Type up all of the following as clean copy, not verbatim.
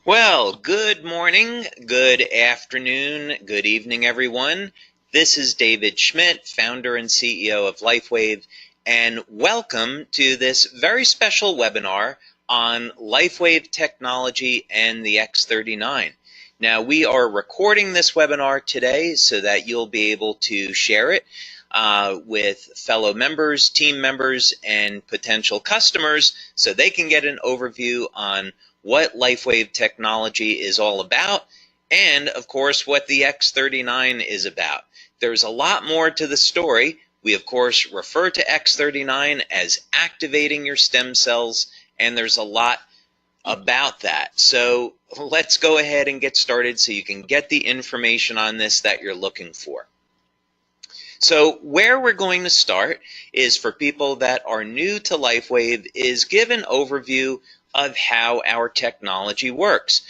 Well, good morning, good afternoon, good evening, everyone. This is David Schmidt, founder and CEO of Lifewave, and welcome to this very special webinar on Lifewave technology and the X39. Now, we are recording this webinar today so that you'll be able to share it with fellow members, team members, and potential customers so they can get an overview on what Lifewave technology is all about, and of course what the X39 is about. There's a lot more to the story. We of course refer to X39 as activating your stem cells, and there's a lot about that. So let's go ahead and get started so you can get the information on this that you're looking for. So where we're going to start is for people that are new to Lifewave is give an overview of how our technology works,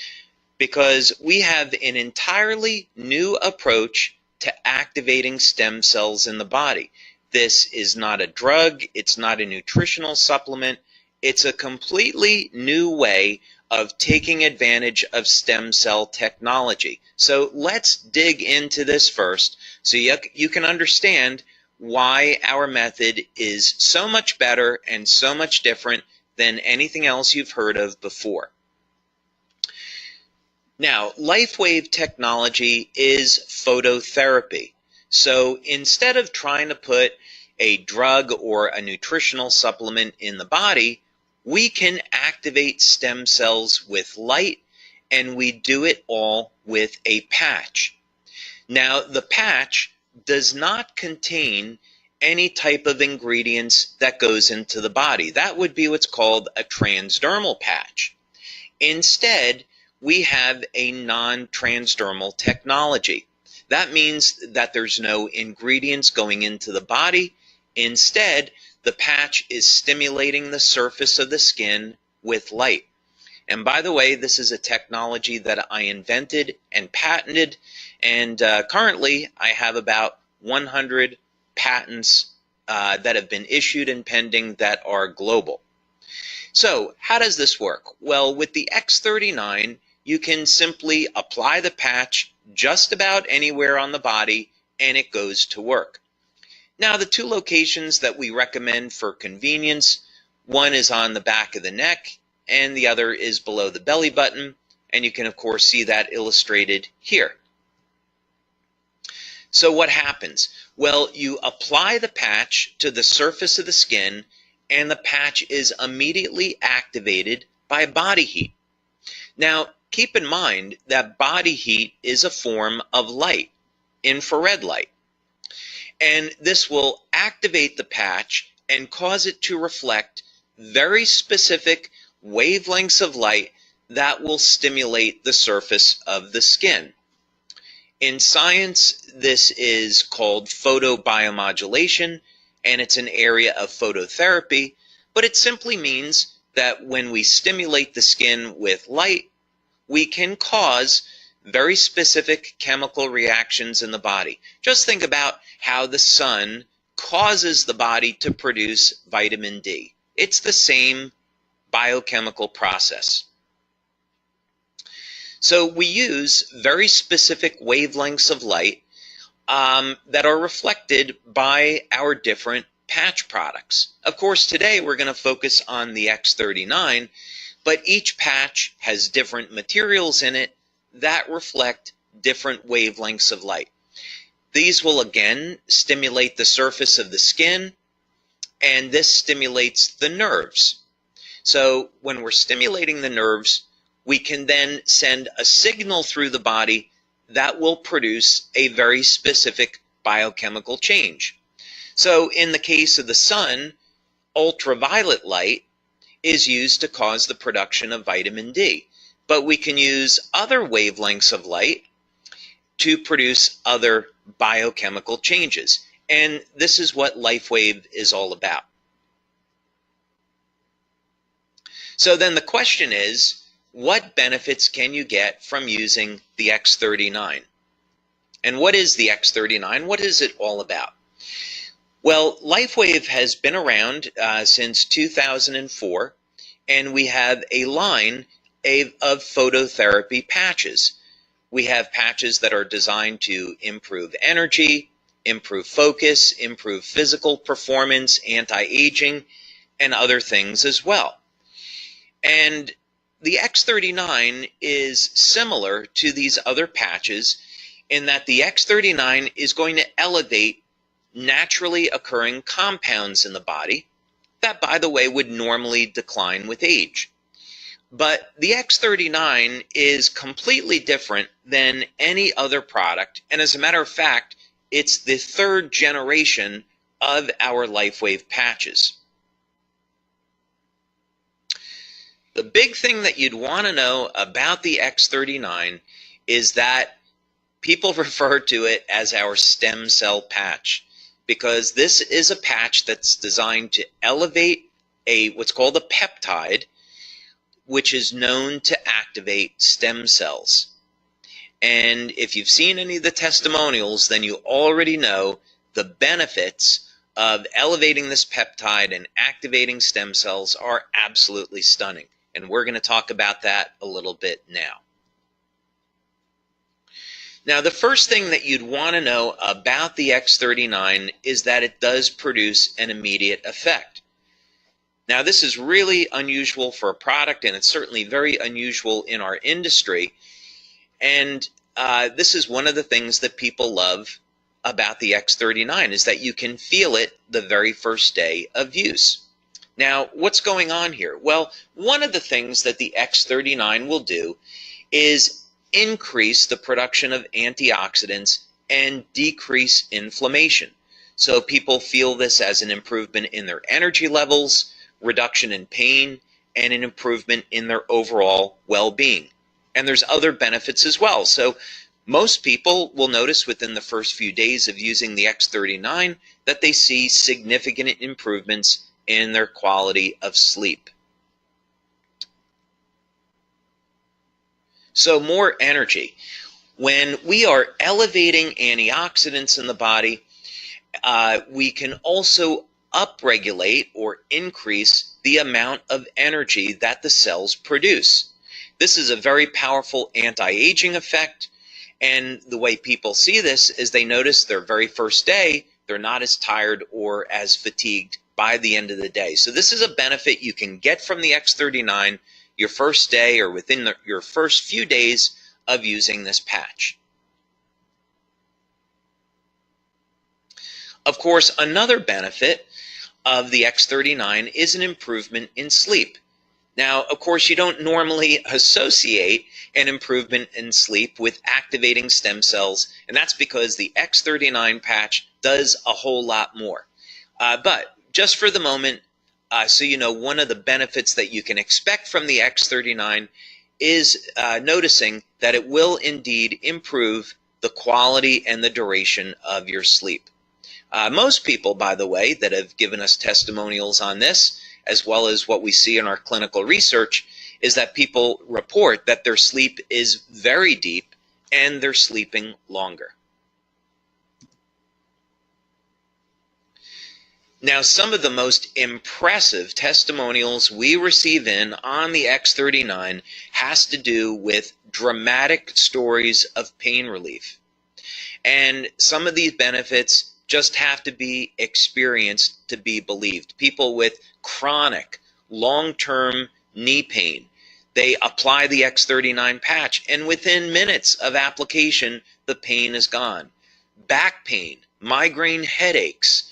because we have an entirely new approach to activating stem cells in the body. This is not a drug, it's not a nutritional supplement, it's a completely new way of taking advantage of stem cell technology. So let's dig into this first so you can understand why our method is so much better and so much different than anything else you've heard of before. Now, Lifewave technology is phototherapy. So instead of trying to put a drug or a nutritional supplement in the body, we can activate stem cells with light, and we do it all with a patch. Now, the patch does not contain any type of ingredients that goes into the body. That would be what's called a transdermal patch. Instead, we have a non-transdermal technology. That means that there's no ingredients going into the body. Instead, the patch is stimulating the surface of the skin with light. And by the way, this is a technology that I invented and patented, and currently I have about 100 patents that have been issued and pending that are global. So how does this work? Well, with the X39, you can simply apply the patch just about anywhere on the body and it goes to work. Now, the two locations that we recommend for convenience, one is on the back of the neck and the other is below the belly button, and you can of course see that illustrated here. So what happens? Well, you apply the patch to the surface of the skin and the patch is immediately activated by body heat. Now, keep in mind that body heat is a form of light, infrared light. And this will activate the patch and cause it to reflect very specific wavelengths of light that will stimulate the surface of the skin. In science, this is called photobiomodulation, and it's an area of phototherapy, but it simply means that when we stimulate the skin with light, we can cause very specific chemical reactions in the body. Just think about how the sun causes the body to produce vitamin D. It's the same biochemical process. So we use very specific wavelengths of light that are reflected by our different patch products. Of course, today we're going to focus on the X39, but each patch has different materials in it that reflect different wavelengths of light. These will again stimulate the surface of the skin, and this stimulates the nerves. So when we're stimulating the nerves, we can then send a signal through the body that will produce a very specific biochemical change. So in the case of the sun, ultraviolet light is used to cause the production of vitamin D. But we can use other wavelengths of light to produce other biochemical changes. And this is what Lifewave is all about. So then the question is, what benefits can you get from using the X39? And what is the X39? What is it all about? Well, Lifewave has been around since 2004, and we have a line of phototherapy patches. We have patches that are designed to improve energy, improve focus, improve physical performance, anti-aging, and other things as well. And the X39 is similar to these other patches in that the X39 is going to elevate naturally occurring compounds in the body that, by the way, would normally decline with age. But the X39 is completely different than any other product, and as a matter of fact, it's the third generation of our Lifewave patches. The big thing that you'd want to know about the X39 is that people refer to it as our stem cell patch, because this is a patch that's designed to elevate what's called a peptide, which is known to activate stem cells. And if you've seen any of the testimonials, then you already know the benefits of elevating this peptide and activating stem cells are absolutely stunning. And we're going to talk about that a little bit now. Now, the first thing that you'd want to know about the X39 is that it does produce an immediate effect. Now, this is really unusual for a product, and it's certainly very unusual in our industry. And this is one of the things that people love about the X39 is that you can feel it the very first day of use. Now, what's going on here? Well, one of the things that the X39 will do is increase the production of antioxidants and decrease inflammation. So people feel this as an improvement in their energy levels, reduction in pain, and an improvement in their overall well-being. And there's other benefits as well. So most people will notice within the first few days of using the X39 that they see significant improvements in their quality of sleep. So more energy. When we are elevating antioxidants in the body, we can also upregulate or increase the amount of energy that the cells produce. This is a very powerful anti-aging effect, and the way people see this is they notice their very first day, they're not as tired or as fatigued by the end of the day. So this is a benefit you can get from the X39 your first day or within your first few days of using this patch. Of course, another benefit of the X39 is an improvement in sleep. Now, of course, you don't normally associate an improvement in sleep with activating stem cells, and that's because the X39 patch does a whole lot more. But just for the moment, so you know, one of the benefits that you can expect from the X39 is noticing that it will indeed improve the quality and the duration of your sleep. Most people, by the way, that have given us testimonials on this, as well as what we see in our clinical research, is that people report that their sleep is very deep and they're sleeping longer. Now, some of the most impressive testimonials we receive in on the X39 has to do with dramatic stories of pain relief. And some of these benefits just have to be experienced to be believed. People with chronic, long-term knee pain, they apply the X39 patch, and within minutes of application, the pain is gone. Back pain, migraine headaches,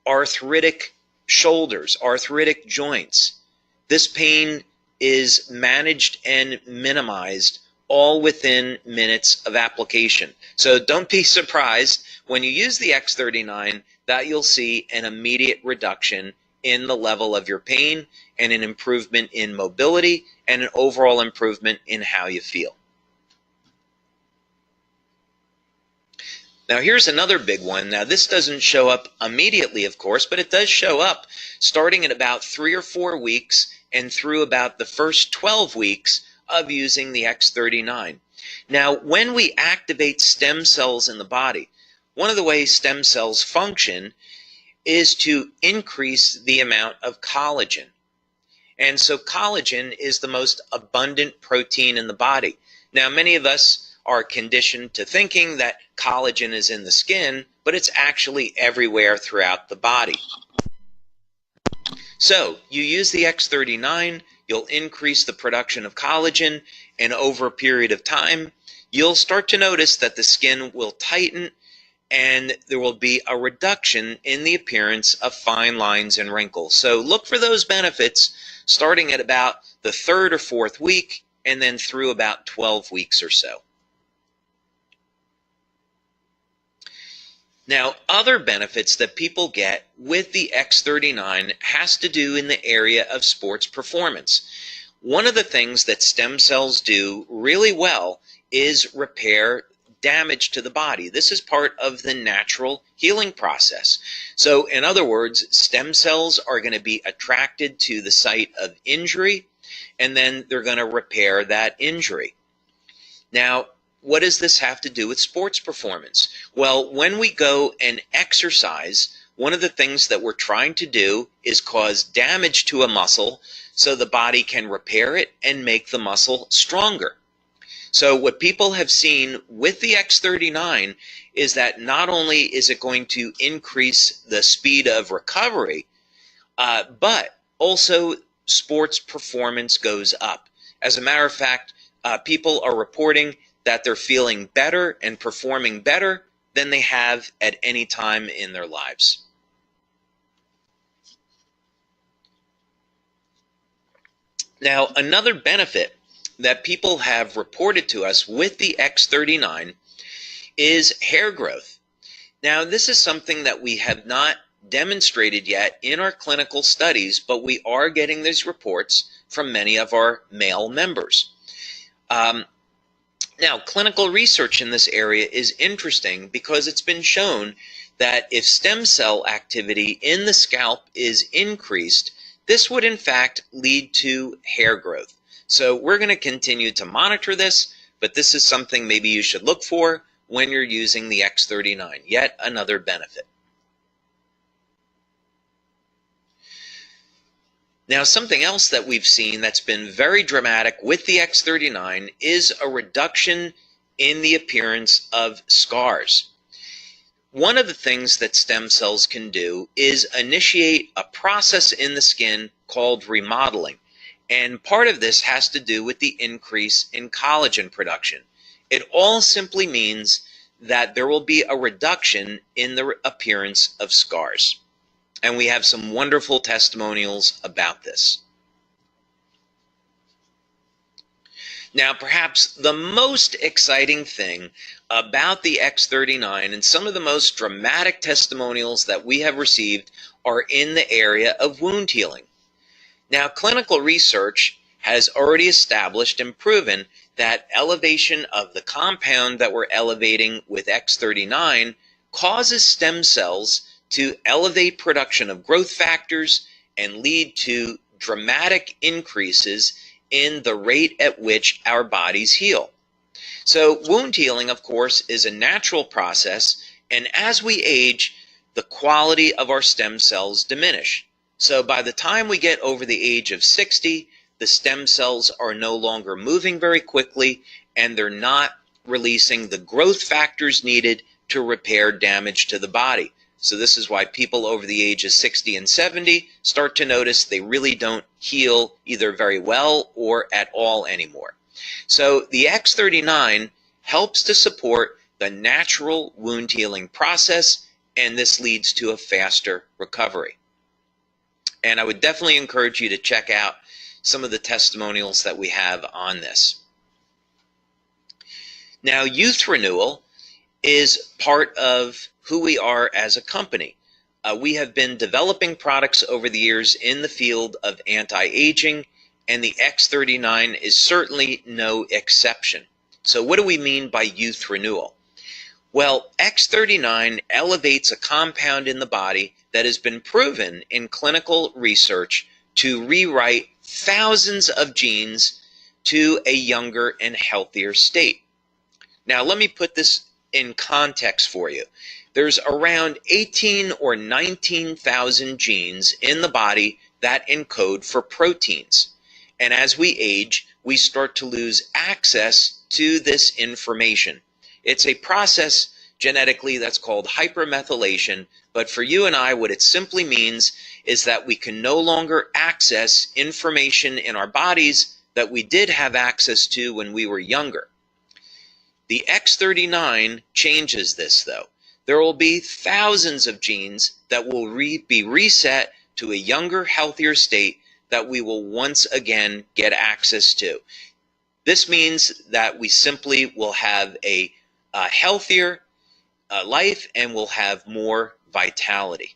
arthritic shoulders, arthritic joints. This pain is managed and minimized all within minutes of application. So don't be surprised when you use the X39 that you'll see an immediate reduction in the level of your pain and an improvement in mobility and an overall improvement in how you feel. Now, here's another big one. Now, this doesn't show up immediately, of course, but it does show up starting at about 3 or 4 weeks and through about the first 12 weeks of using the X39. Now, when we activate stem cells in the body, one of the ways stem cells function is to increase the amount of collagen. And so collagen is the most abundant protein in the body. Now, many of us are conditioned to thinking that collagen is in the skin, but it's actually everywhere throughout the body. So you use the X39, you'll increase the production of collagen, and over a period of time, you'll start to notice that the skin will tighten and there will be a reduction in the appearance of fine lines and wrinkles. So look for those benefits starting at about the 3rd or 4th week and then through about 12 weeks or so. Now, other benefits that people get with the X39 has to do in the area of sports performance. One of the things that stem cells do really well is repair damage to the body. This is part of the natural healing process. So, in other words, stem cells are going to be attracted to the site of injury, and then they're going to repair that injury. Now, what does this have to do with sports performance? Well, when we go and exercise, one of the things that we're trying to do is cause damage to a muscle so the body can repair it and make the muscle stronger. So what people have seen with the X39 is that not only is it going to increase the speed of recovery, but also sports performance goes up. As a matter of fact, people are reporting that they're feeling better and performing better than they have at any time in their lives. Now, another benefit that people have reported to us with the X39 is hair growth. Now, this is something that we have not demonstrated yet in our clinical studies, but we are getting these reports from many of our male members. Now, clinical research in this area is interesting because it's been shown that if stem cell activity in the scalp is increased, this would in fact lead to hair growth. So we're going to continue to monitor this, but this is something maybe you should look for when you're using the X39, yet another benefit. Now, something else that we've seen that's been very dramatic with the X39 is a reduction in the appearance of scars. One of the things that stem cells can do is initiate a process in the skin called remodeling. And part of this has to do with the increase in collagen production. It all simply means that there will be a reduction in the appearance of scars. And we have some wonderful testimonials about this. Now, perhaps the most exciting thing about the X39 and some of the most dramatic testimonials that we have received are in the area of wound healing. Now, clinical research has already established and proven that elevation of the compound that we're elevating with X39 causes stem cells to elevate production of growth factors and lead to dramatic increases in the rate at which our bodies heal. So wound healing, of course, is a natural process, and as we age, the quality of our stem cells diminish. So by the time we get over the age of 60, the stem cells are no longer moving very quickly, and they're not releasing the growth factors needed to repair damage to the body. So this is why people over the age of 60 and 70 start to notice they really don't heal either very well or at all anymore. So the X39 helps to support the natural wound healing process, and this leads to a faster recovery. And I would definitely encourage you to check out some of the testimonials that we have on this. Now, youth renewal is part of who we are as a company. We have been developing products over the years in the field of anti-aging, and the X39 is certainly no exception. So what do we mean by youth renewal? Well, X39 elevates a compound in the body that has been proven in clinical research to rewrite thousands of genes to a younger and healthier state. Now, let me put this in context for you. There's around 18 or 19,000 genes in the body that encode for proteins. And as we age, we start to lose access to this information. It's a process genetically that's called hypermethylation, but for you and I, what it simply means is that we can no longer access information in our bodies that we did have access to when we were younger. The X39 changes this, though. There will be thousands of genes that will be reset to a younger, healthier state that we will once again get access to. This means that we simply will have a healthier life and will have more vitality.